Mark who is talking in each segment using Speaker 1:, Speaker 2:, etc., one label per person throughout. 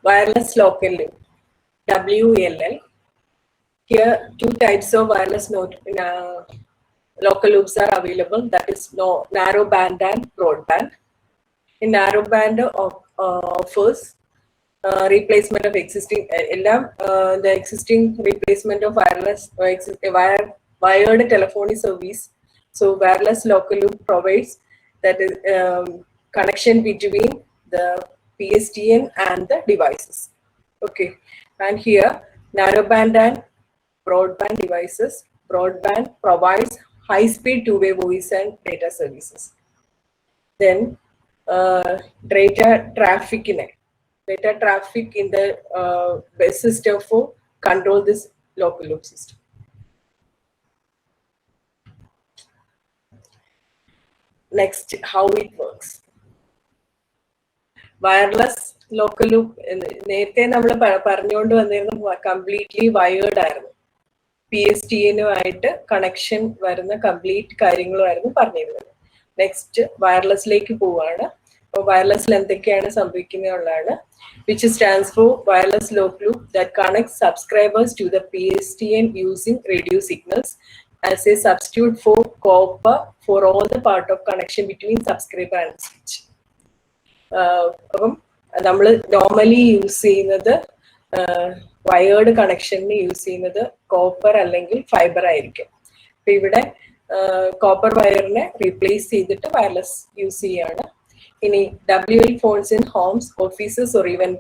Speaker 1: wireless local loop, WLL. Here, two types of wireless local loops are available. That is narrow band and broadband. In narrow band offers replacement of existing the existing replacement of wireless wired telephony service. So wireless local loop provides that is connection between the PSTN and the devices. Okay, and here narrow band and broadband devices. Broadband provides high-speed two-way voice and data services. Then data traffic in the base system for control this local loop system. Next, how it works. Wireless local loop നേരത്തെ നമ്മൾ പറഞ്ഞുകൊണ്ട് വന്നിരുന്ന completely wired ആയിരുന്നു. PSTN-ആയിട്ട് connection വരുന്ന complete കാര്യങ്ങളുമായിരുന്നു പറഞ്ഞിരുന്നത്. Next വയർലെസ്സിലേക്ക് പോവാണ്. അപ്പോൾ വയർലെസ്സിൽ എന്തൊക്കെയാണ് സംഭവിക്കുന്നതാണ്, which stands for wireless local loop that connects subscribers to the PSTN using radio signals as a substitute for copper for all the part of connection between subscriber and switch. അപ്പം നമ്മൾ normally use ചെയ്യുന്നത് wired കണക്ഷന് use ചെയ്യുന്നത് copper അല്ലെങ്കിൽ fibre ആയിരിക്കും. അപ്പൊ ഇവിടെ copper വയറിനെ replace ചെയ്തിട്ട് wireless use ചെയ്യാണ്. ഇനി WL phones in homes, offices or even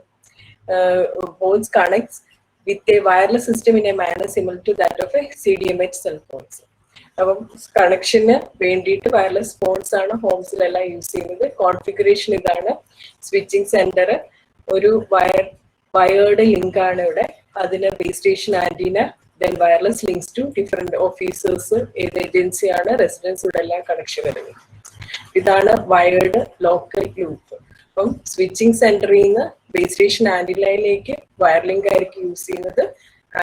Speaker 1: phones connects with a wireless system in a manner similar to that of a CDMA cell phones. അപ്പം കണക്ഷന് വേണ്ടിയിട്ട് വയർലെസ് ഫോൺസ് ആണ് ഹോംസിലെല്ലാം use ചെയ്യുന്നത്. Configuration ഇതാണ്. Switching centre ഒരു wired link ആണ് ഇവിടെ. അതിന് base station antenna, then wireless links to different offices, ഏത് ഏജൻസിയാണ്, റെസിഡൻസ്, ഇവിടെ എല്ലാം കണക്ഷൻ വരുന്നത്. ഇതാണ് വയേർഡ് ലോക്കൽ ലൂപ്പ്. അപ്പം സ്വിച്ചിങ് സെന്ററിൽ നിന്ന് ബേസ് സ്റ്റേഷൻ ആന്റിനയിലേക്ക് വയർ ലിങ്ക് ആയിരിക്കും യൂസ് ചെയ്യുന്നത്.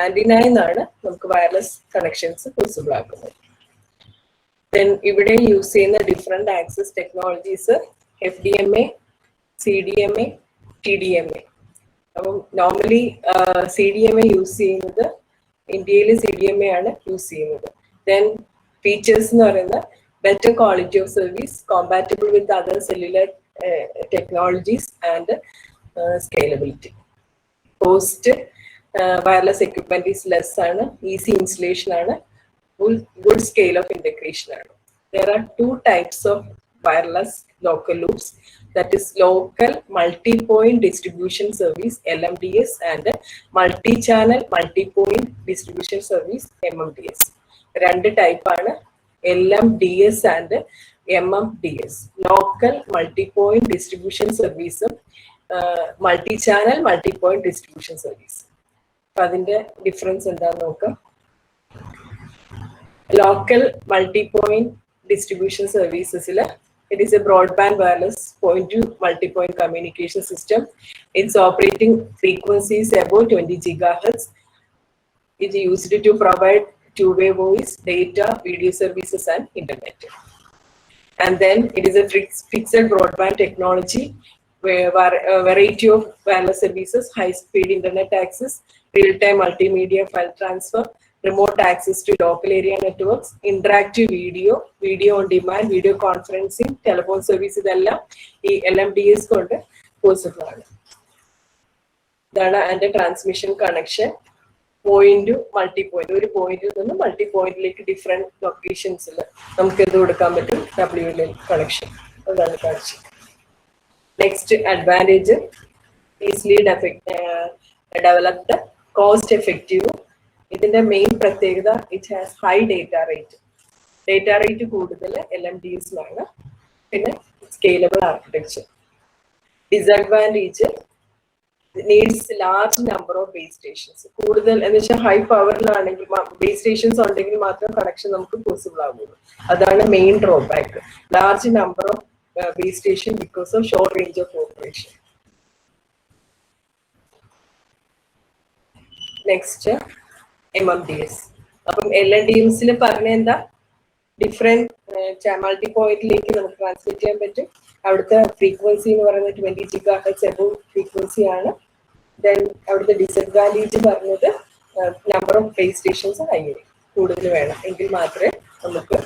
Speaker 1: ആന്റിനയിൽ നിന്നാണ് നമുക്ക് വയർലെസ് കണക്ഷൻസ് പോസിബിൾ ആക്കുന്നത്. ദെൻ ഇവിടെ യൂസ് ചെയ്യുന്ന different access technologies FDMA, CDMA, TDMA. അപ്പം നോർമലി CDMA യൂസ് ചെയ്യുന്നത്, ഇന്ത്യയിൽ CDMA ആണ് യൂസ് ചെയ്യുന്നത്. ദെൻ ഫീച്ചേഴ്സ് എന്ന് പറയുന്നത് better quality of service, compatible with other cellular technologies and scalability. Cost, wireless equipment is less ആണ്, easy installation ആണ്, good scale of integration ആണ്. There are two types of wireless local loops, that is local multi-point distribution service LMDS and multi-channel multi-point distribution service MMDS. രണ്ട് type ആണ്, LMDS and MMDS. Local multi-point distribution service, multi-channel multi-point distribution service. അപ്പൊ അതിന്റെ difference എന്താന്ന് നോക്കാം. Local multi-point distribution services, it is a broadband wireless point-to-multipoint communication system. Its operating frequency is above 20 GHz. It is used to provide two-way voice, data, video services, and internet. And then it is a fixed broadband technology where a variety of wireless services, high-speed internet access, real-time multimedia file transfer, remote access to local area networks, interactive video on demand, video conferencing, telephone services, ഇതെല്ലാം ഈ LMDS കൊണ്ട് possible ആണ്. ഇതാണ് അതിന്റെ transmission connection. Point multi point, ഒരു പോയിന്റിൽ നിന്ന് multi പോയിന്റിലേക്ക് ഡിഫറെന്റ് ലൊക്കേഷൻസിൽ നമുക്ക് എന്ത് കൊടുക്കാൻ പറ്റും, WLL കണക്ഷൻ. അതാണ് കാണിച്ചത്. Next advantage, easily developed, cost effective. ഇതിന്റെ മെയിൻ പ്രത്യേകത, it has high data rate കൂടുതൽ LMDS-ലാണ്. പിന്നെ scalable architecture. Disadvantage, needs large number of base stations. കൂടുതൽ എന്ന് വെച്ചാൽ ഹൈ പവറിലാണെങ്കിൽ ബേസ് സ്റ്റേഷൻസ് ഉണ്ടെങ്കിൽ മാത്രം കണക്ഷൻ നമുക്ക് പോസിബിൾ ആകുള്ളൂ. അതാണ് main drawback. Large number of base station because of short range of operation. Next MMDS. അപ്പം LMDS പറഞ്ഞ എന്താ, ഡിഫറെന്റ് മൾട്ടി പോയിന്റിലേക്ക് നമുക്ക് ട്രാൻസ്മിറ്റ് ചെയ്യാൻ പറ്റും. അവിടുത്തെ ഫ്രീക്വൻസി എന്ന് പറയുന്നത് 20 GHz എബോവ് ഫ്രീക്വൻസി ആണ്. ദെൻ അവിടുത്തെ ഡിസഡ്വാൻറ്റേജ് പറഞ്ഞത് നമ്പർ ഓഫ് ബേസ് സ്റ്റേഷൻസ് ഹൈയായിരിക്കും, കൂടുതൽ വേണം എങ്കിൽ മാത്രമേ നമുക്ക്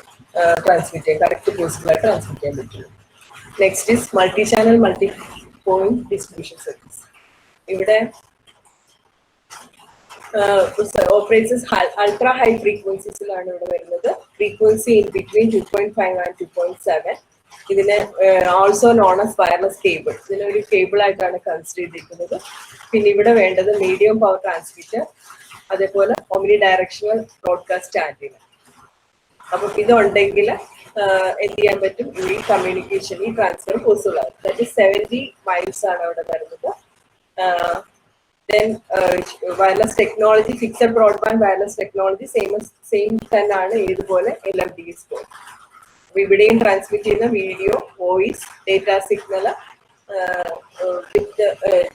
Speaker 1: ട്രാൻസ്മിറ്റ് ചെയ്യാൻ കറക്റ്റ് പോസിബിളായിട്ട് ട്രാൻസ്മിറ്റ് ചെയ്യാൻ പറ്റുള്ളൂ. Next is multi channel multi point distribution service. ഇവിടെ ഓപ്പറേറ്റ്സ് അൾട്രാ ഹൈ ഫ്രീക്വൻസീസിലാണ് ഇവിടെ വരുന്നത്. Frequency in between 2.5 and 2.7. ഇതിന് also known as wireless cable, ഇതിനൊരു കേബിൾ ആയിട്ടാണ് കൺസിഡർ ചെയ്തിരിക്കുന്നത്. പിന്നെ ഇവിടെ വേണ്ടത് മീഡിയം പവർ ട്രാൻസ്മിറ്റർ, അതേപോലെ ഒമ്നി ഡയറക്ഷണൽ ബ്രോഡ്കാസ്റ്റ് ആന്റിന. അപ്പൊ ഇതുണ്ടെങ്കിൽ എന്ത് ചെയ്യാൻ പറ്റും, ഈ കമ്മ്യൂണിക്കേഷൻ ഈ ട്രാൻസ്ഫർ പോസിബിൾ ആകും. ദാറ്റ് ഈസ് 70 മൈൽസ് ആണ് അവിടെ വരുന്നത്. Then wireless technology, fixed broadband wireless technology same തന്നെയാണ് ഇതുപോലെ LMDS കോഡ്. ഇവിടെയും ട്രാൻസ്മിറ്റ് ചെയ്യുന്ന video, voice, data signal with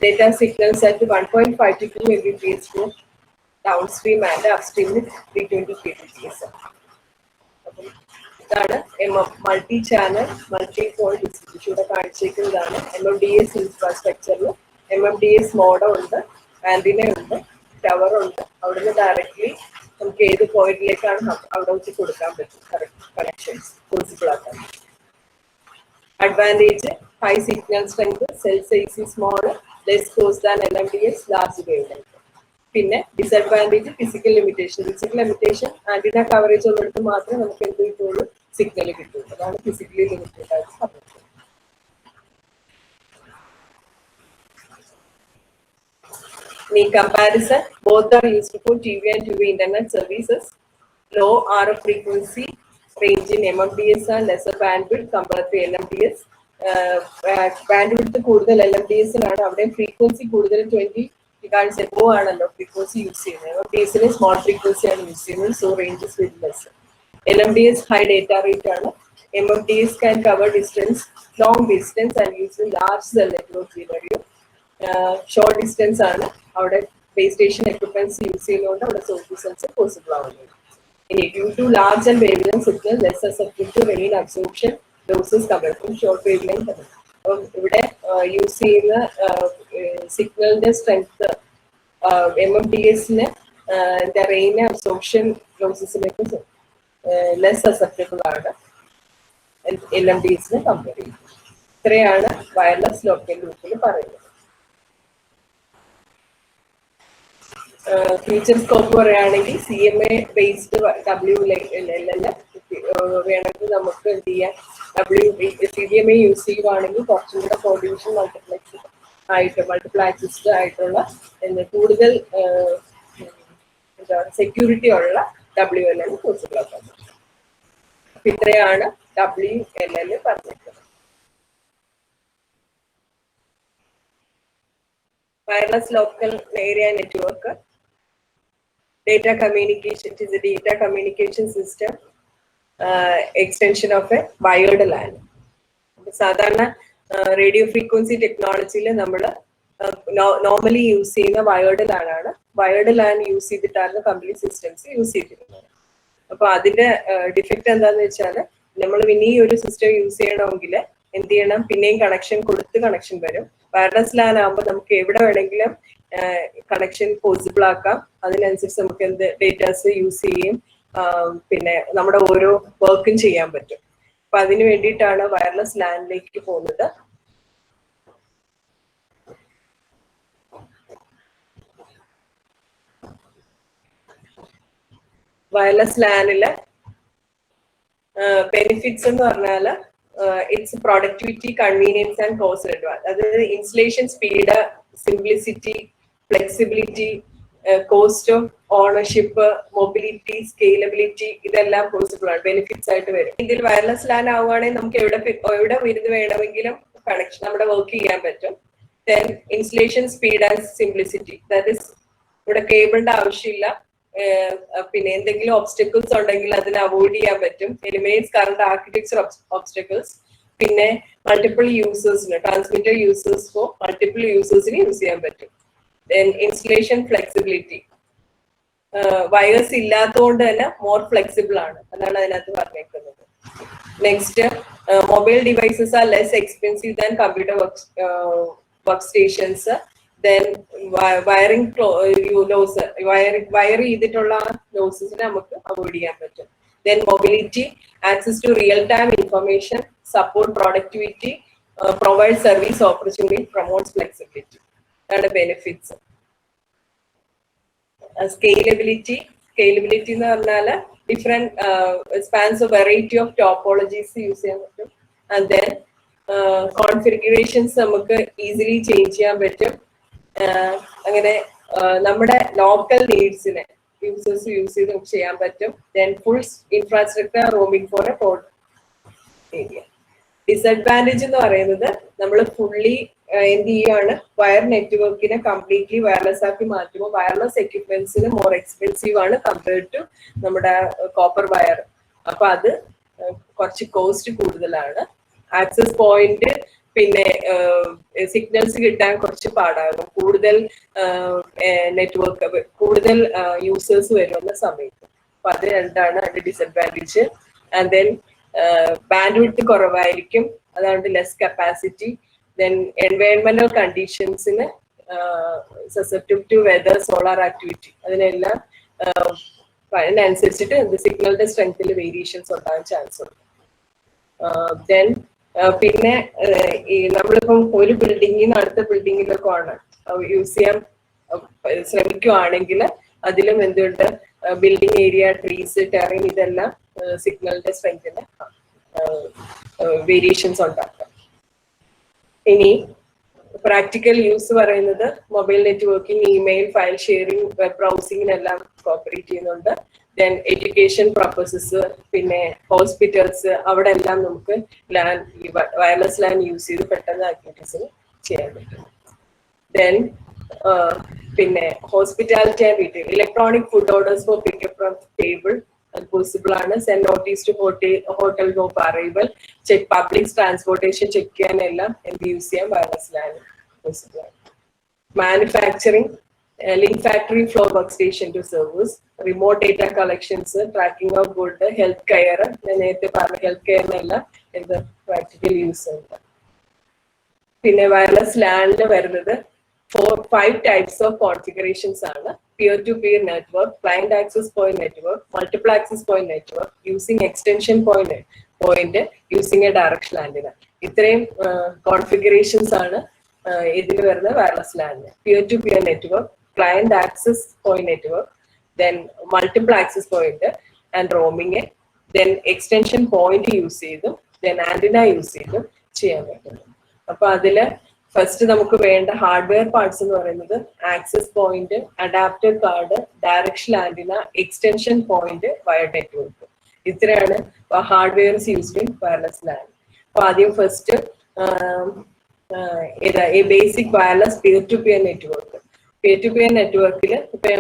Speaker 1: data signals at 1.5 to 2 Mbps for downstream and upstream with 320 kbps. അപ്പം ഇതാണ് multi channel multi point distribution. ഇവിടെ കാണിച്ചിരിക്കുന്നതാണ് MMDS ഇൻഫ്രാസ്ട്രക്ചറിൽ. MMDS modem ഉണ്ട്, antenna ഉണ്ട്, tower ഉണ്ട്. അവിടുന്ന് ഡയറക്ട്ലി നമുക്ക് ഏത് പോയിന്റിലേക്കാണ് അവിടെ വെച്ച് കൊടുക്കാൻ പറ്റും, കറക്റ്റ് കണക്ഷൻസ് പോസിബിൾ ആക്കാൻ. Advantage high signal strength, cell size small, less cost than LMDS, large wavelength. പിന്നെ disadvantage physical limitation. Physical limitation antenna coverage ഉള്ളിടത്ത് മാത്രമേ നമുക്ക് എന്ത് കിട്ടുള്ളൂ, സിഗ്നൽ കിട്ടുള്ളൂ. അതാണ് ഫിസിക്കലി ലിമിറ്റഡ് ആയിട്ട് പറയുന്നത്. In comparison, both are used for TV and TV internet services. Low RF frequency range in MMDS and lesser bandwidth compared to LMDS. Bandwidth കൂടുതൽ LMDS-ലാണ്, അവിടെ ഫ്രീക്വൻസി കൂടുതൽ 20 GHz എബോവ് ആണല്ലോ ഫ്രീക്വൻസി യൂസ് ചെയ്യുന്നത്. MMDS-ന് small frequency ആണ് use ചെയ്യുന്നത്, so range is very less. LMDS high data rate ആണ്. MMDS can cover long distance and use large cell network scenario. Short distance ആണ്, അവിടെ ബേസ് സ്റ്റേഷൻ എക്യുപ്മെന്റ്സ് യൂസ് ചെയ്യുന്നതുകൊണ്ട് അവിടെ source possible ആവുന്നത്. ഇനി due to large and wavelength signal less susceptible to rain absorption losses compared to short wavelength. അപ്പം ഇവിടെ use ചെയ്യുന്ന സിഗ്നലിന്റെ സ്ട്രെങ്ത് MMDS-ന് റെയിൻ അബ്സോർപ്ഷൻ ലോസസിലേക്ക് ലെസ് സസെപ്റ്റബിൾ ആണ് LMDS-നെ കമ്പയർ ചെയ്യുന്നത്. ഇത്രയാണ് വയർലെസ് ലോക്കൽ ലൂപ്പിൽ പറയുന്നത്. ഫ്യൂച്ചർ സ്കോപ്പ് പറയുകയാണെങ്കിൽ CMA ബേസ്ഡ് WLL വേണമെങ്കിൽ നമുക്ക് എന്ത് ചെയ്യാം, CDMA യൂസ് ചെയ്യുവാണെങ്കിൽ കുറച്ചും കൂടെ കോർഡിനേഷൻ മൾട്ടിപ്ലക്സ്ഡ് ആയിട്ടുള്ള കൂടുതൽ സെക്യൂരിറ്റി ഉള്ള WLL പോസിബിൾ ആക്കാൻ പറ്റും. അപ്പൊ ഇത്രയാണ് WLL പറഞ്ഞിട്ടുള്ളത്. Wireless local area network. Data communication, it is a data communication system, extension of a wired LAN. സാധാരണ റേഡിയോ ഫ്രീക്വൻസി ടെക്നോളജിയിൽ നമ്മൾ നോർമലി യൂസ് ചെയ്യുന്ന വയേർഡ് ലാൻ ആണ്. വയേർഡ് ലാൻ യൂസ് ചെയ്തിട്ടാണ് കംപ്ലീറ്റ് സിസ്റ്റംസ് യൂസ് ചെയ്തിരുന്നത്. അപ്പൊ അതിന്റെ ഡിഫക്റ്റ് എന്താന്ന് വെച്ചാൽ, നമ്മൾ ഇനി ഒരു സിസ്റ്റം യൂസ് ചെയ്യണമെങ്കിൽ എന്ത് ചെയ്യണം, പിന്നെയും കണക്ഷൻ കൊടുത്ത് കണക്ഷൻ വരും. വയർലെസ് ലാൻ ആകുമ്പോൾ നമുക്ക് എവിടെ വേണമെങ്കിലും കണക്ഷൻ പോസിബിൾ ആക്കാം. അതിനനുസരിച്ച് നമുക്ക് എന്ത് ഡേറ്റാസ് യൂസ് ചെയ്യും, പിന്നെ നമ്മുടെ ഓരോ വർക്കും ചെയ്യാൻ പറ്റും. അപ്പൊ അതിന് വേണ്ടിയിട്ടാണ് വയർലെസ് ലാനിലേക്ക് പോകുന്നത്. വയർലെസ് ലാനില് ബെനിഫിറ്റ്സ് എന്ന് പറഞ്ഞാൽ it's productivity, convenience and cost advance. അതായത് installation speed, simplicity, flexibility, cost of ownership, mobility, scalability, ഇതെല്ലാം പോസിബിൾ ആണ്, ബെനിഫിറ്റ്സ് ആയിട്ട് വരും. ഇതിൽ വയർലെസ് ലാൻ ആവുകയാണെങ്കിൽ നമുക്ക് എവിടെ ഇരുന്ന് വേണമെങ്കിലും കണക്ഷൻ നമ്മുടെ വർക്ക് ചെയ്യാൻ പറ്റും. Then installation speed and simplicity, that is ഇവിടെ കേബിളിന്റെ ആവശ്യമില്ല. പിന്നെ എന്തെങ്കിലും ഒബ്സ്റ്റക്കിൾസ് ഉണ്ടെങ്കിൽ അതിനെ അവോയ്ഡ് ചെയ്യാൻ പറ്റും. Eliminates current architecture obstacles. പിന്നെ മൾട്ടിപ്പിൾ യൂസേഴ്സിന്, ട്രാൻസ്മിറ്റർ യൂസേഴ്സ് ഫോർ മൾട്ടിപ്പിൾ യൂസേഴ്സിന് യൂസ് ചെയ്യാൻ പറ്റും. ദെൻ ഇൻസ്റ്റലേഷൻ ഫ്ലെക്സിബിലിറ്റി, വയേഴ്സ് ഇല്ലാത്തതുകൊണ്ട് തന്നെ മോർ ഫ്ലെക്സിബിൾ ആണ്, അതാണ് അതിനകത്ത് പറഞ്ഞേക്കുന്നത്. Next, mobile devices are less expensive than computer work stations. Then wiring loss, wire ചെയ്തിട്ടുള്ള ലോസസിനെ നമുക്ക് അവോയ്ഡ് ചെയ്യാൻ പറ്റും. Then mobility, access to real time information, support productivity, provide service opportunity, promotes flexibility. അതാണ് ബെനിഫിറ്റ്സ്. സ്കെയിലബിലിറ്റി എന്ന് പറഞ്ഞാൽ different spans of variety of topologies use ചെയ്യാൻ പറ്റും. ആൻഡ് ദെൻ കോൺഫിഗറേഷൻസ് നമുക്ക് ഈസിലി ചേഞ്ച് ചെയ്യാൻ പറ്റും. അങ്ങനെ നമ്മുടെ ലോക്കൽ നീഡ്സിനെ യൂസേഴ്സ് യൂസ് ചെയ്ത് ചെയ്യാൻ പറ്റും. Then full infrastructure roaming for a broad area. Disadvantage എന്ന് പറയുന്നത് നമ്മൾ ഫുള്ളി എന്ത് ചെയ്യുകയാണ്, വയർ നെറ്റ്വർക്കിനെ കംപ്ലീറ്റ്ലി വയർലെസ് ആക്കി മാറ്റുമ്പോൾ വയർലെസ് എക്യുപ്മെന്റ്സിന് മോർ എക്സ്പെൻസീവ് ആണ് കമ്പയർഡ് ടു നമ്മുടെ കോപ്പർ വയർ. അപ്പൊ അത് കുറച്ച് കോസ്റ്റ് കൂടുതലാണ്. ആക്സസ് പോയിന്റ് പിന്നെ സിഗ്നൽസ് കിട്ടാൻ കുറച്ച് പാടാകും, കൂടുതൽ നെറ്റ്വർക്ക് കൂടുതൽ യൂസേഴ്സ് വരുന്ന സമയത്ത്. അപ്പൊ അത് രണ്ടാണ് അതിന്റെ disadvantage. And then bandwidth കുറവായിരിക്കും, അതാണ്ട് ലെസ് കപ്പാസിറ്റി. ദെൻ എൻവയൺമെന്റൽ കണ്ടീഷൻസിന് susceptible to weather, solar activity, അതിനെല്ലാം അതിനനുസരിച്ചിട്ട് സിഗ്നലിന്റെ സ്ട്രെങ്ത്തിൽ വേരിയേഷൻസ് ഉണ്ടാകാൻ ചാൻസ് ഉണ്ട്. ദെൻ പിന്നെ നമ്മളിപ്പം ഒരു ബിൽഡിങ്ങിൽ നിന്ന് അടുത്ത ബിൽഡിങ്ങിലൊക്കെ ആണ് യൂസ് ചെയ്യാൻ ശ്രമിക്കുകയാണെങ്കിൽ അതിലും എന്തുണ്ട്, ബിൽഡിംഗ് ഏരിയ, ട്രീസ്, ടെറൈൻ, ഇതെല്ലാം സിഗ്നലിന്റെ സ്ട്രെങ്ത്തിന് വേരിയേഷൻസ് ഉണ്ടാക്കാം. ഇനി പ്രാക്ടിക്കൽ യൂസ് പറയുന്നത് mobile networking, email, file sharing, web ബ്രൗസിങ്ങിനെല്ലാം കോപ്പറേറ്റ് ചെയ്യുന്നുണ്ട്. ദെൻ എഡ്യൂക്കേഷൻ പർപ്പസസ്, പിന്നെ ഹോസ്പിറ്റൽസ്, അവിടെ എല്ലാം നമുക്ക് വയർലെസ് ലാൻ യൂസ് ചെയ്ത് പെട്ടെന്ന് ആക്ടിവിറ്റീസിന് ചെയ്യാൻ പറ്റും. ദെൻ പിന്നെ hospitality and retail, electronic food orders for pickup from table അത് പോസിബിൾ ആണ്. Send notice to hotel of arrival, check public transportation check ചെയ്യാനെല്ലാം എന്ത് യൂസ് ചെയ്യാൻ വയർലെസ് ലാൻ പോസിബിൾ ആണ്. Manufacturing, link factory floor work station to service, remote data collections, tracking of good, health care, ഞാൻ നേരത്തെ പറഞ്ഞ health കെയറിനെല്ലാം എന്ത് practical use ഉണ്ട്. പിന്നെ വയർലെസ് ലാനിൽ വരുന്നത് 5 types of configurations ആണ്. Peer-to-peer network, client access point network, multiple access point network, using extension point using a directional antenna. ഇത്രയും configurations ആണ് ഇതിൽ വരുന്ന wireless ലാനിന്. Peer-to-peer network, client access point network, then multiple access point and roaming, then extension point use ചെയ്തും then antenna use ചെയ്തും ചെയ്യാൻ പറ്റും. അപ്പൊ അതില് ഫസ്റ്റ് നമുക്ക് വേണ്ട ഹാർഡ്വെയർ പാർട്സ് എന്ന് പറയുന്നത് access point, adapter card, directional antenna, extension point, wire network. ഇത്രയാണ് hardwares used in wireless LAN. അപ്പൊ ആദ്യം first basic wireless peer to peer network. Peer to peer നെറ്റ്വർക്കിൽ ഇപ്പൊ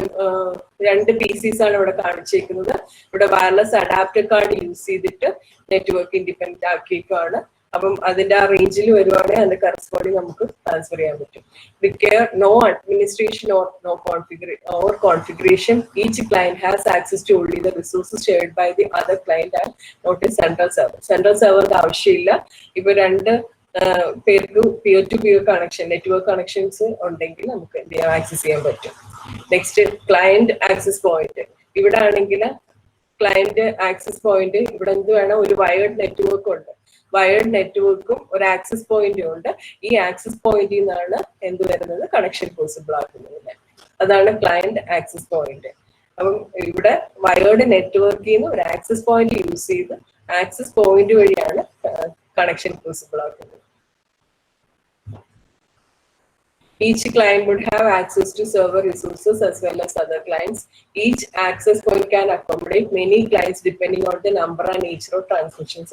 Speaker 1: 2 PCs ആണ് ഇവിടെ കാണിച്ചിരിക്കുന്നത്. ഇവിടെ വയർലെസ് അഡാപ്റ്റർ കാർഡ് യൂസ് ചെയ്തിട്ട് നെറ്റ്വർക്ക് ഇൻഡിപെൻഡന്റ് ആക്കിയേക്കാണ്. അപ്പം അതിന്റെ ആ റേഞ്ചിൽ വരുവാണെങ്കിൽ അതിന്റെ കറസ്പോണ്ടിങ് നമുക്ക് ട്രാൻസ്ഫർ ചെയ്യാൻ പറ്റും. Require no administration or configuration. Each client has access to only the resources shared by the other client and not a central server. Central server ആവശ്യമില്ല. ഇപ്പൊ 2 പേർക്ക് peer to peer connection, network connections ഉണ്ടെങ്കിൽ നമുക്ക് എന്ത് ചെയ്യാൻ, access ചെയ്യാൻ പറ്റും. Next client access point. ഇവിടെ ആണെങ്കിൽ ക്ലയന്റ് ആക്സസ് പോയിന്റ് ഇവിടെ എന്ത് വേണം, ഒരു വയേർഡ് നെറ്റ്വർക്ക് ഉണ്ട്. വയേർഡ് നെറ്റ്വർക്കും ഒരു ആക്സസ് പോയിന്റും ഉണ്ട്. ഈ ആക്സസ് പോയിന്റിൽ നിന്നാണ് എന്ത് വരുന്നത്, കണക്ഷൻ പോസിബിൾ ആക്കുന്നത്. അതാണ് ക്ലയന്റ് ആക്സസ് പോയിന്റ്. അപ്പം ഇവിടെ വയേർഡ് നെറ്റ്വർക്കിൽ നിന്ന് ഒരു ആക്സസ് പോയിന്റ് യൂസ് ചെയ്ത് ആക്സസ് പോയിന്റ് വഴിയാണ് കണക്ഷൻ പോസിബിൾ ആക്കുന്നത്. Each client would have access to server resources as well as other clients. Each access point can accommodate many clients depending on the number and nature of transmissions.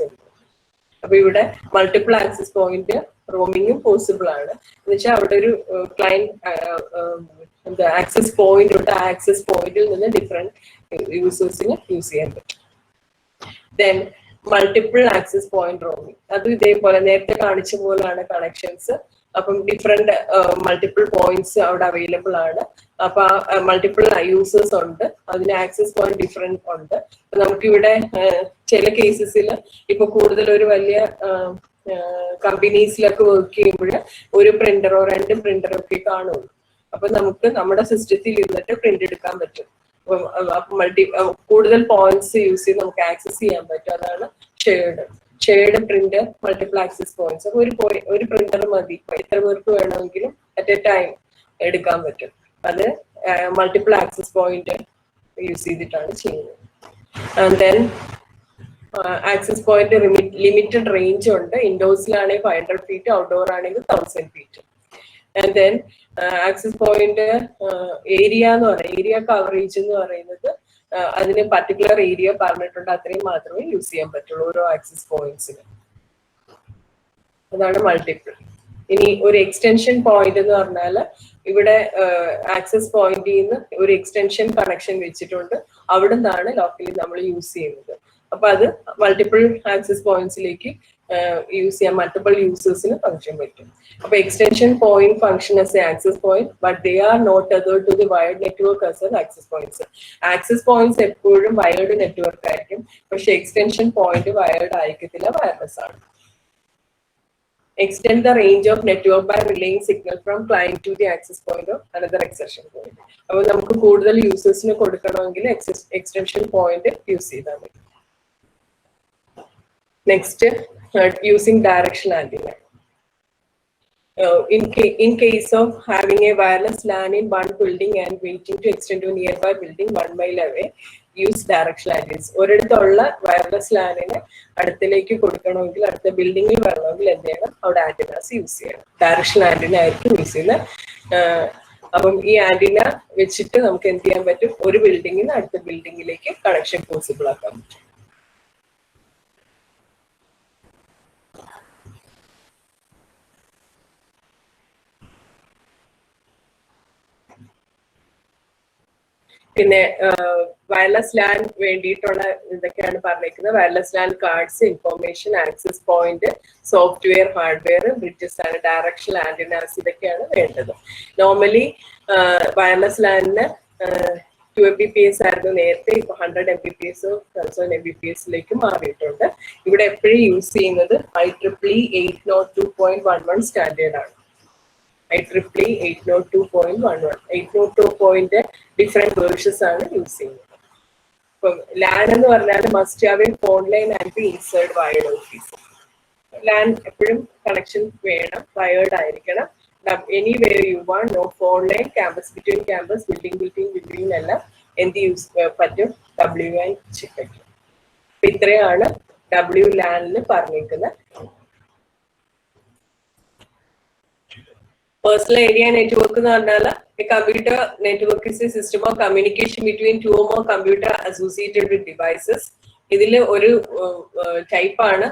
Speaker 1: അപ്പൊ ഇവിടെ multiple access point റോമിങ്ങും possible ആണ്. എന്ന് വെച്ചാൽ അവിടെ ഒരു client access point ഉണ്ട്, ആ access പോയിന്റിൽ നിന്ന് ഡിഫറെന്റ് യൂസേഴ്സിന് യൂസ് ചെയ്യാൻ പറ്റും. Then multiple access point roaming, അതും ഇതേപോലെ നേരത്തെ കാണിച്ച പോലെയാണ് കണക്ഷൻസ്. അപ്പം ഡിഫറെന്റ് മൾട്ടിപ്പിൾ പോയിന്റ്സ് അവിടെ അവൈലബിൾ ആണ്. അപ്പൊ മൾട്ടിപ്പിൾ യൂസേഴ്സ് ഉണ്ട്, അതിന് ആക്സസ് പോയിന്റ് ഡിഫറെന്റ് ഉണ്ട്. നമുക്കിവിടെ ചില കേസസിൽ ഇപ്പൊ കൂടുതൽ ഒരു വലിയ കമ്പനീസിലൊക്കെ വർക്ക് ചെയ്യുമ്പോൾ ഒരു പ്രിന്ററോ 2 പ്രിന്ററോ ഒക്കെ കാണുള്ളൂ. അപ്പൊ നമുക്ക് നമ്മുടെ സിസ്റ്റത്തിൽ ഇരുന്നിട്ട് പ്രിന്റ് എടുക്കാൻ പറ്റും. കൂടുതൽ പോയിന്റ്സ് യൂസ് ചെയ്ത് നമുക്ക് ആക്സസ് ചെയ്യാൻ പറ്റും. അതാണ് shared print multiple access points. അപ്പൊ ഒരു പ്രിന്റർ മതി, എത്ര പേർക്ക് വേണമെങ്കിലും അറ്റ് എ ടൈം എടുക്കാൻ പറ്റും. അത് മൾട്ടിപ്പിൾ ആക്സസ് പോയിന്റ് യൂസ് ചെയ്തിട്ടാണ് ചെയ്യുന്നത്. And then access point limited range ഉണ്ട്. ഇൻഡോഴ്സിലാണെങ്കിൽ 500 feet, ഔട്ട്ഡോർ ആണെങ്കിൽ 1000 feet. And then access point area എന്ന് പറയുന്നത്, ഏരിയ കവറേജ് എന്ന് പറയുന്നത് അതിന് പർട്ടിക്കുലർ ഏരിയ പറഞ്ഞിട്ടുണ്ട്, അത്രയും മാത്രമേ യൂസ് ചെയ്യാൻ പറ്റുള്ളൂ ഓരോ ആക്സസ് പോയിന്റ്സിന്. അതാണ് മൾട്ടിപ്പിൾ. ഇനി ഒരു എക്സ്റ്റൻഷൻ പോയിന്റ് എന്ന് പറഞ്ഞാൽ ഇവിടെ ആക്സസ് പോയിന്റിൽ നിന്ന് ഒരു എക്സ്റ്റൻഷൻ കണക്ഷൻ വെച്ചിട്ടുണ്ട്, അവിടെ നിന്നാണ് ലോക്കലി നമ്മൾ യൂസ് ചെയ്യുന്നത്. അപ്പൊ അത് മൾട്ടിപ്പിൾ ആക്സസ് പോയിന്റ്സിലേക്ക് യൂസ് ചെയ്യാൻ മൾട്ടിപ്പിൾ യൂസേഴ്സിന് ഫംഗ്ഷൻ പറ്റും. അപ്പൊ extension point function as a access point, but they are not tethered to the wired network as an access points. ആക്സസ് പോയിന്റ്സ് എപ്പോഴും വയർഡ് നെറ്റ്വർക്ക് ആയിരിക്കും, പക്ഷെ എക്സ്റ്റൻഷൻ പോയിന്റ് വയർഡ് ആയിരിക്കത്തില്ല, വയർലെസ് ആണ്. Extend the range of network by relaying signal from client to the access point of another extension point. അപ്പോൾ നമുക്ക് കൂടുതൽ യൂസേഴ്സിന് കൊടുക്കണമെങ്കിൽ എക്സ്റ്റൻഷൻ പോയിന്റ് യൂസ് ചെയ്താൽ മതി. Next, using directional antenna. In case of having a wireless LAN in one building and waiting to extend to a nearby building 1 mile away, use directional antennas. ഒരിടത്തുള്ള wireless ലാനിനെ അടുത്തിലേക്ക് കൊടുക്കണമെങ്കിൽ, അടുത്ത ബിൽഡിങ്ങിൽ വരണമെങ്കിൽ എന്ത് ചെയ്യണം? അവിടെ ആന്റിനാസ് യൂസ് ചെയ്യണം. ഡയറക്ഷണൽ ആന്റിന ആയിരിക്കും യൂസ് ചെയ്യുന്നത്. അപ്പം ഈ ആന്റിന വെച്ചിട്ട് നമുക്ക് എന്ത് ചെയ്യാൻ പറ്റും? ഒരു ബിൽഡിങ്ങിൽ നിന്ന് അടുത്ത ബിൽഡിങ്ങിലേക്ക് കണക്ഷൻ പോസിബിൾ ആക്കാൻ പറ്റും. പിന്നെ വയർലെസ് ലാൻ വേണ്ടിയിട്ടുള്ള ഇതൊക്കെയാണ് പറഞ്ഞിരിക്കുന്നത്. Wireless LAN cards, information, access point, software, hardware, bridges ആണ്, ഡയറക്ഷണൽ ആന്റിനാസ്, ഇതൊക്കെയാണ് വേണ്ടത്. നോർമലി വയർലെസ് ലാനിന് 2 Mbps ആയിരുന്നു നേരത്തെ, ഇപ്പൊ 100 Mbps 1000 Mbps മാറിയിട്ടുണ്ട്. ഇവിടെ എപ്പോഴും യൂസ് ചെയ്യുന്നത് IEEE 802.11 സ്റ്റാൻഡേർഡ് ആണ്. IEEE 802.11. 802 ഡിഫറെന്റ് വേർഷൻസ് ആണ് യൂസ് ചെയ്യുന്നത്. ഇപ്പം ലാൻ എന്ന് പറഞ്ഞാൽ must have a phone line and be inserted wired office. LAN എപ്പോഴും കണക്ഷൻ വേണം, വയർഡ് ആയിരിക്കണം. Anywhere you want, no phone line, campus between campus, building എല്ലാം എന്ത് യൂസ് പറ്റും? WLAN പറ്റും. അപ്പൊ ഇത്രയാണ് WLAN പറഞ്ഞിരിക്കുന്നത്. Personal area network എന്ന് പറഞ്ഞാൽ a computer network is a system of communication between 2 or more computer associated with devices. ഇതിൽ ഒരു ടൈപ്പ് ആണ്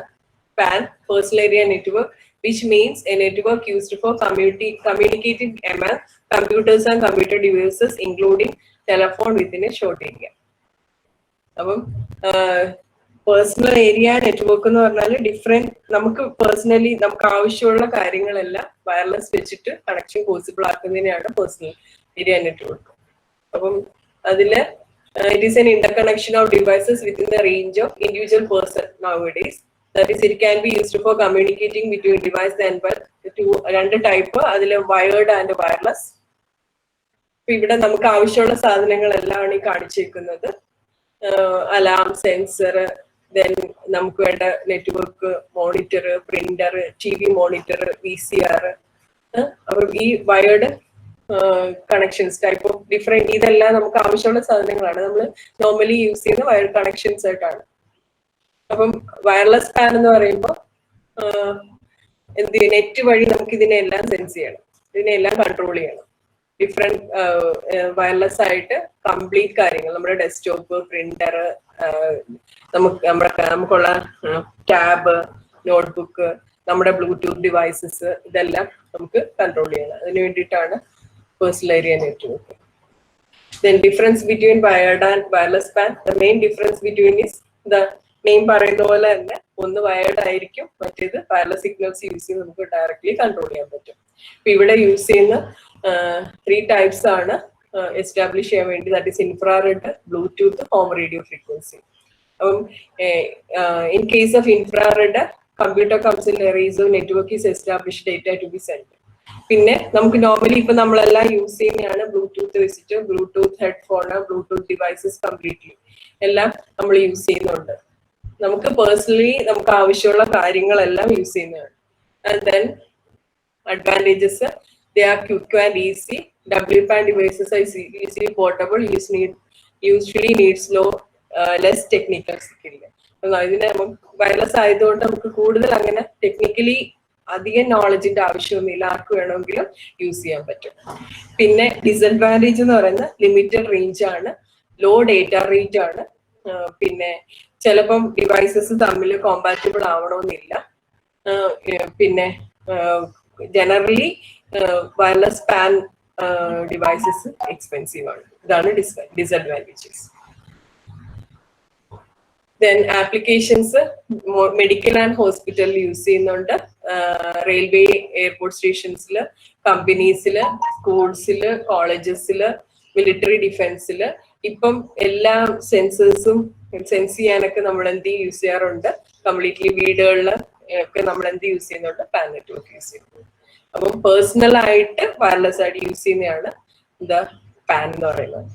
Speaker 1: PAN, Personal Area Network, which means a network used for communicating among computers and computer devices, including telephone within a short area. അപ്പം personal area network എന്ന് പറഞ്ഞാൽ different, നമുക്ക് personally നമുക്ക് ആവശ്യമുള്ള കാര്യങ്ങളെല്ലാം വയർലെസ് വെച്ചിട്ട് കണക്ഷൻ പോസിബിൾ ആക്കുന്നതിനാണ് പേഴ്സണൽ ഏരിയ നെറ്റ്വർക്ക്. അപ്പം അതില് it is an interconnection of devices within the range of individual person nowadays. That is it can be used for communicating between device and രണ്ട് type, അതിൽ wired and wireless. അപ്പൊ ഇവിടെ നമുക്ക് ആവശ്യമുള്ള സാധനങ്ങളെല്ലാം ഈ കാണിച്ചിരിക്കുന്നത്. അലാം, സെൻസർ, ദെൻ നമുക്ക് വേണ്ട network, monitor, printer, TV monitor, VCR. അപ്പം ഈ wired connections type of different, ഇതെല്ലാം നമുക്ക് ആവശ്യമുള്ള സാധനങ്ങളാണ്. നമ്മൾ നോർമലി യൂസ് ചെയ്യുന്ന വയർഡ് കണക്ഷൻസ് ആയിട്ടാണ്. അപ്പം വയർലെസ് പാൻ എന്ന് പറയുമ്പോൾ നെറ്റ് വഴി നമുക്ക് ഇതിനെല്ലാം സെൻസ് ചെയ്യണം, ഇതിനെല്ലാം കൺട്രോൾ ചെയ്യണം. ഡിഫറെന്റ് വയർലെസ് ആയിട്ട് കംപ്ലീറ്റ് കാര്യങ്ങൾ, നമ്മുടെ ഡെസ്ക്ടോപ്പ്, പ്രിന്റർ, നമുക്കുള്ള ടാബ്, നോട്ട്ബുക്ക്, നമ്മുടെ ബ്ലൂടൂത്ത് ഡിവൈസസ്, ഇതെല്ലാം നമുക്ക് കൺട്രോൾ ചെയ്യണം. അതിന് വേണ്ടിയിട്ടാണ് personal area network. Then difference between wired and wireless PAN. The main difference between is the name പറയുന്ന പോലെ തന്നെ ഒന്ന് വയർഡ് ആയിരിക്കും, മറ്റേത് വയർലെസ് സിഗ്നൽസ് യൂസ് ചെയ്ത് നമുക്ക് ഡയറക്ട്ലി കൺട്രോൾ ചെയ്യാൻ പറ്റും. ഇപ്പൊ ഇവിടെ യൂസ് ചെയ്യുന്ന 3 ടൈപ്സ് ആണ് എസ്റ്റാബ്ലിഷ് ചെയ്യാൻ വേണ്ടി. That is infrared, bluetooth, home radio frequency. അപ്പം in case of infrared computer comes in arrays of network is establish data to be send. പിന്നെ നമുക്ക് നോർമലി ഇപ്പൊ നമ്മളെല്ലാം യൂസ് ചെയ്യുന്നതാണ് ബ്ലൂടൂത്ത് വെച്ചിട്ട്, bluetooth headphone, bluetooth devices completely എല്ലാം നമ്മൾ use ചെയ്യുന്നുണ്ട്. നമുക്ക് പേഴ്സണലി നമുക്ക് ആവശ്യമുള്ള കാര്യങ്ങളെല്ലാം യൂസ് ചെയ്യുന്നതാണ്. And then advantages, they are quick and easy. WPAN devices are easily portable, usually needs less technical skill. ഇതിനെ വയർലെസ് ആയതുകൊണ്ട് നമുക്ക് കൂടുതൽ അങ്ങനെ ടെക്നിക്കലി അധികം നോളജിന്റെ ആവശ്യമൊന്നുമില്ല, ആർക്ക് വേണമെങ്കിലും യൂസ് ചെയ്യാൻ പറ്റും. പിന്നെ ഡിസഡ്വാൻറ്റേജ് എന്ന് പറയുന്നത് ലിമിറ്റഡ് റേഞ്ച് ആണ്, ലോ ഡേറ്റ റേറ്റ് ആണ്. പിന്നെ ചിലപ്പം ഡിവൈസസ് തമ്മിൽ കോമ്പാറ്റബിൾ ആവണമെന്നില്ല. പിന്നെ generally wireless pan devices expensive ആണ്. ഇതാണ് disadvantages. Then applications medical and hospital use ചെയ്യുന്നുണ്ട്, റെയിൽവേ, എയർപോർട്ട് സ്റ്റേഷൻസില്, കമ്പനീസില്, സ്കൂൾസില്, കോളേജസില്, മിലിറ്ററി ഡിഫൻസില്. ഇപ്പം എല്ലാ സെൻസേഴ്സും സെൻസ് ചെയ്യാനൊക്കെ നമ്മൾ എന്ത് യൂസ് ചെയ്യാറുണ്ട്, കംപ്ലീറ്റ്ലി വീടുകളിൽ ഒക്കെ നമ്മൾ എന്ത് യൂസ് ചെയ്യുന്നുണ്ട്, പാൻ നെറ്റ്വർക്ക് യൂസ് ചെയ്യുന്നുണ്ട്. അപ്പം പേഴ്സണൽ ആയിട്ട് വയർലെസ് ആയിട്ട് യൂസ് ചെയ്യുന്നതാണ് എന്താ പാൻ എന്ന് പറയുന്നത്.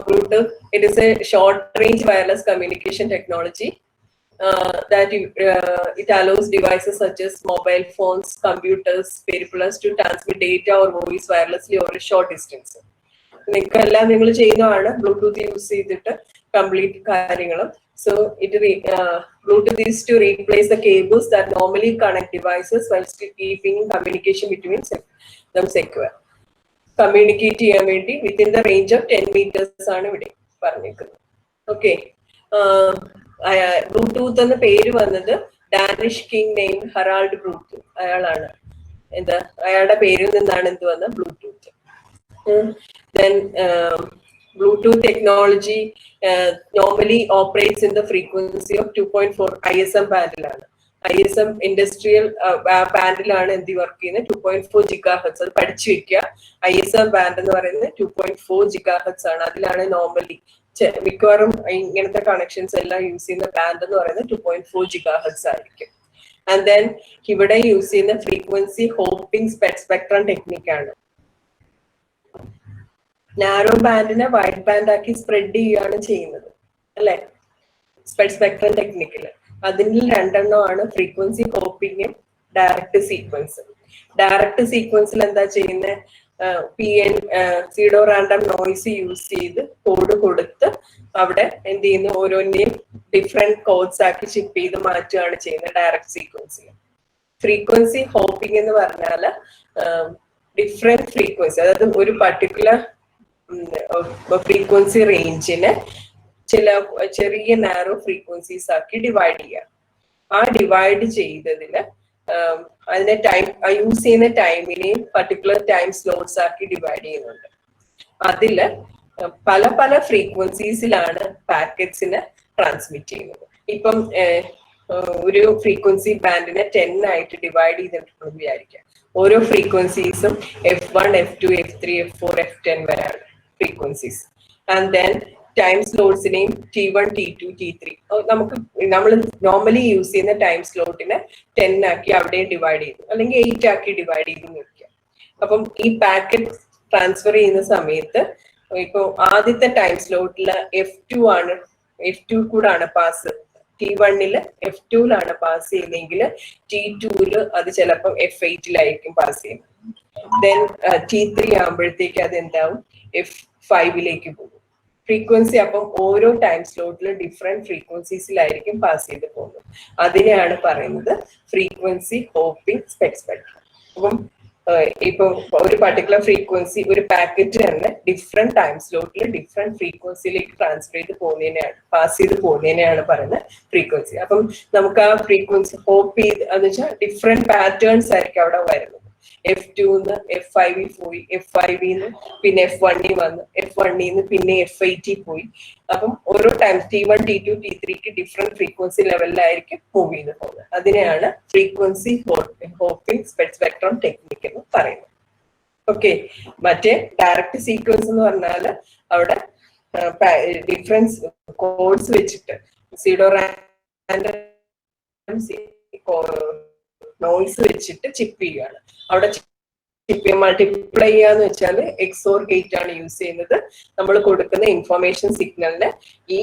Speaker 1: Bluetooth, it is a short-range wireless communication technology that it allows devices such as mobile phones, computers, peripherals to transmit data or voice wirelessly over a short distance. നിങ്ങൾക്ക് എല്ലാം നിങ്ങൾ ചെയ്യുന്നതാണ് Bluetooth use ചെയ്തിട്ട് complete കാര്യങ്ങളും. So Bluetooth is to replace the cables that normally connect devices while still keeping communication between them secure. Communicate ചെയ്യാൻ വേണ്ടി within the range of 10 meters ആണ് ഇവിടെ പറഞ്ഞിരിക്കുന്നത്. ഓക്കെ, ബ്ലൂടൂത്ത് എന്ന പേര് വന്നത് Danish king name Harald Bluetooth, അയാളാണ് എന്താ അയാളുടെ പേരിൽ നിന്നാണ് എന്ത് വന്നത്, Bluetooth. Then Bluetooth technology normally operates in the frequency of 2.4 ISM bandലാണ്. ISM ഇൻഡസ്ട്രിയൽ ബാൻഡിലാണ് എന്ത് വർക്ക് ചെയ്യുന്നത്, 2.4 GHz. അത് പഠിച്ചു വെക്കുക. ISM ബാൻഡ് എന്ന് പറയുന്നത് 2.4 GHz ആണ്. അതിലാണ് നോർമലി മിക്കവാറും ഇങ്ങനത്തെ കണക്ഷൻസ് എല്ലാം യൂസ് ചെയ്യുന്ന ബാൻഡ് എന്ന് പറയുന്നത് 2.4 GHz ആയിരിക്കും. ആൻഡ് ദെൻ ഇവിടെ യൂസ് ചെയ്യുന്ന ഫ്രീക്വൻസി ഹോപ്പിംഗ് സ്പെക്ട്രം ടെക്നിക്കാണ്. നാരോ ബാൻഡിനെ വൈഡ് ബാൻഡ് ആക്കി സ്പ്രെഡ് ചെയ്യുകയാണ് ചെയ്യുന്നത് അല്ലെ, സ്പെക്ട്രം ടെക്നിക്കില്. അതിൽ രണ്ടെണ്ണമാണ് ഫ്രീക്വൻസി ഹോപ്പിങ്ങും ഡയറക്റ്റ് സീക്വൻസ്. ഡയറക്റ്റ് സീക്വൻസിൽ എന്താ ചെയ്യുന്നത്, PN pseudo random noise use ചെയ്ത് കോഡ് കൊടുത്ത് അവിടെ എന്ത് ചെയ്യുന്നു, ഓരോന്നിനെയും ഡിഫറെന്റ് കോഡ്സ് ആക്കി ഷിപ്പ് ചെയ്ത് മാറ്റുകയാണ് ചെയ്യുന്നത് ഡയറക്റ്റ് സീക്വൻസിൽ. ഫ്രീക്വൻസി ഹോപ്പിംഗ് എന്ന് പറഞ്ഞാൽ ഡിഫറെന്റ് ഫ്രീക്വൻസി, അതായത് ഒരു പർട്ടിക്കുലർ ഫ്രീക്വൻസി റേഞ്ചിന് ചില ചെറിയ നാരോ ഫ്രീക്വൻസീസ് ആക്കി ഡിവൈഡ് ചെയ്യുക. ആ ഡിവൈഡ് ചെയ്തതിൽ അതിന്റെ ടൈം യൂസ് ചെയ്യുന്ന ടൈമിനെയും പർട്ടിക്കുലർ ടൈം സ്ലോട്ട്സ് ആക്കി ഡിവൈഡ് ചെയ്യുന്നുണ്ട്. അതില് പല പല ഫ്രീക്വൻസീസിലാണ് പാക്കറ്റ്സിനെ ട്രാൻസ്മിറ്റ് ചെയ്യുന്നത്. ഇപ്പം ഒരു ഫ്രീക്വൻസി ബാൻഡിനെ 10 ആയിട്ട് ഡിവൈഡ് ചെയ്തിട്ടുണ്ടെന്ന് വിചാരിക്കാം. ഓരോ ഫ്രീക്വൻസീസും F1, F2, F3, F4, F10 വരെയാണ് ഫ്രീക്വൻസീസ്. ആൻഡ് ദെൻ ടൈം സ്ലോട്ട്സിനെയും T1, T2, T3 നമ്മൾ നോർമലി യൂസ് ചെയ്യുന്ന ടൈം സ്ലോട്ടിനെ 10 ആക്കി അവിടെ ഡിവൈഡ് ചെയ്തു, അല്ലെങ്കിൽ 8 ആക്കി ഡിവൈഡ് ചെയ്ത് നിൽക്കുക. അപ്പം ഈ പാക്കറ്റ് ട്രാൻസ്ഫർ ചെയ്യുന്ന സമയത്ത് ഇപ്പൊ ആദ്യത്തെ ടൈം സ്ലോട്ടില് F2 കൂടാണ് പാസ്, T1 F2 പാസ് ചെയ്യുന്നതെങ്കിൽ T2 അത് ചിലപ്പം F8 പാസ് ചെയ്യുന്നത്. ദെൻ T3 ആകുമ്പോഴത്തേക്ക് അത് എന്താവും, F5 പോകും. ഫ്രീക്വൻസി അപ്പം ഓരോ ടൈം സ്ലോട്ടിലും ഡിഫറെന്റ് ഫ്രീക്വൻസീസിലായിരിക്കും പാസ് ചെയ്ത് പോകുന്നത്. അതിനെയാണ് പറയുന്നത് ഫ്രീക്വൻസി ഹോപ്പിംഗ് സ്പെക്ട്രം. അപ്പം ഇപ്പൊ ഒരു പർട്ടിക്കുലർ ഫ്രീക്വൻസി ഒരു പാക്കറ്റ് തന്നെ ഡിഫറെന്റ് ടൈം സ്ലോട്ടിൽ ഡിഫറെന്റ് ഫ്രീക്വൻസിയിലേക്ക് ട്രാൻസ്ഫർ ചെയ്ത് പോകുന്നതിനെയാണ് പാസ് ചെയ്ത് പോകുന്നതിനെയാണ് പറയുന്നത് ഫ്രീക്വൻസി. അപ്പം നമുക്ക് ആ ഫ്രീക്വൻസി ഹോപ്പ് ചെയ്ത് എന്ന് വെച്ചാൽ ഡിഫറെന്റ് പാറ്റേൺസ് ആയിരിക്കും അവിടെ വരുന്നത്. F2 F5 പോയി, F5 പിന്നെ F1 വന്നു, F1 പിന്നെ F8 പോയി. അപ്പം ഓരോ time T1, T2, T3 different frequency ലെവലിലായിരിക്കും മൂവ് ചെയ്ത് പോകുന്നത്. അതിനെയാണ് ഫ്രീക്വൻസി ഹോപ്പിംഗ് സ്പെക്ട്രം ടെക്നിക് എന്ന് പറയുന്നത്. ഓക്കെ, മറ്റേ ഡയറക്റ്റ് സീക്വൻസ് എന്ന് പറഞ്ഞാൽ അവിടെ ഡിഫറൻസ് കോഡ്സ് വെച്ചിട്ട് സീഡോ റാൻഡം നോയ്സ് വെച്ചിട്ട് ചിപ്പ് ചെയ്യുകയാണ്. അവിടെ മൾട്ടിപ്ലൈ ചെയ്യാന്ന് വെച്ചാൽ എക്സോർ ഗേറ്റ് ആണ് യൂസ് ചെയ്യുന്നത്. നമ്മൾ കൊടുക്കുന്ന ഇൻഫർമേഷൻ സിഗ്നലിന് ഈ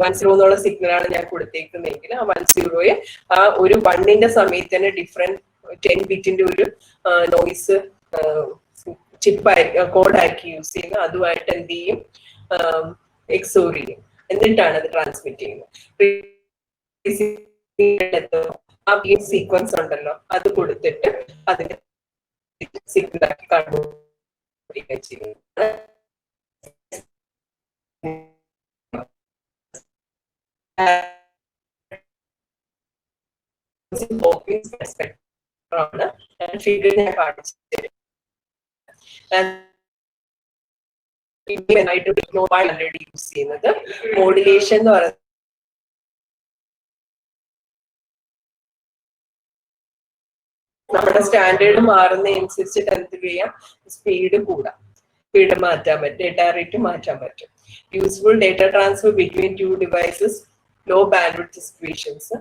Speaker 1: 10 എന്നുള്ള സിഗ്നലാണ് ഞാൻ കൊടുത്തേക്കുന്നതെങ്കിൽ ആ 10 ആ ഒരു 1ന്റെ സമയത്ത് തന്നെ ഡിഫറെന്റ് 10 ബിറ്റിന്റെ ഒരു നോയ്സ് ചിപ്പായിരിക്കും, കോഡായിരിക്കും യൂസ് ചെയ്യുന്നത്. അതുമായിട്ട് എന്ത് ചെയ്യും, എക്സോർ ചെയ്യും. എന്നിട്ടാണ് അത് ട്രാൻസ്മിറ്റ് ചെയ്യുന്നത്. ആ സീക്വൻസ് ഉണ്ടല്ലോ അത് കൊടുത്തിട്ട് അതിന്റെ സിഗ്നലാക്കി കണ്ടുപിടിക്കുക ചെയ്യുന്നത്. ഫിഗർ ഞാൻ കാണിച്ചു തരും. ഓൾറെഡി യൂസ് ചെയ്യുന്നത് മോഡുലേഷൻ എന്ന് പറയുന്നത് നമ്മുടെ സ്റ്റാൻഡേർഡ് മാറുന്നതനുസരിച്ചിട്ട് എന്ത് ചെയ്യാം, സ്പീഡ് കൂടാം, സ്പീഡ് മാറ്റാൻ പറ്റും, ഡേറ്റ റേറ്റ് മാറ്റാൻ പറ്റും. Useful data transfer between 2 devices, low bandwidth situations,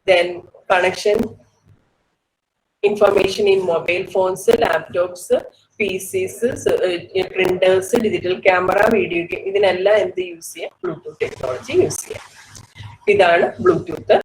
Speaker 1: then connection information in mobile phones, laptops, PCs, printers, digital camera, video game, ഇതിനെല്ലാം എന്ത് യൂസ് ചെയ്യാം, ബ്ലൂടൂത്ത് ടെക്നോളജി യൂസ് ചെയ്യാം. ഇതാണ് ബ്ലൂടൂത്ത്.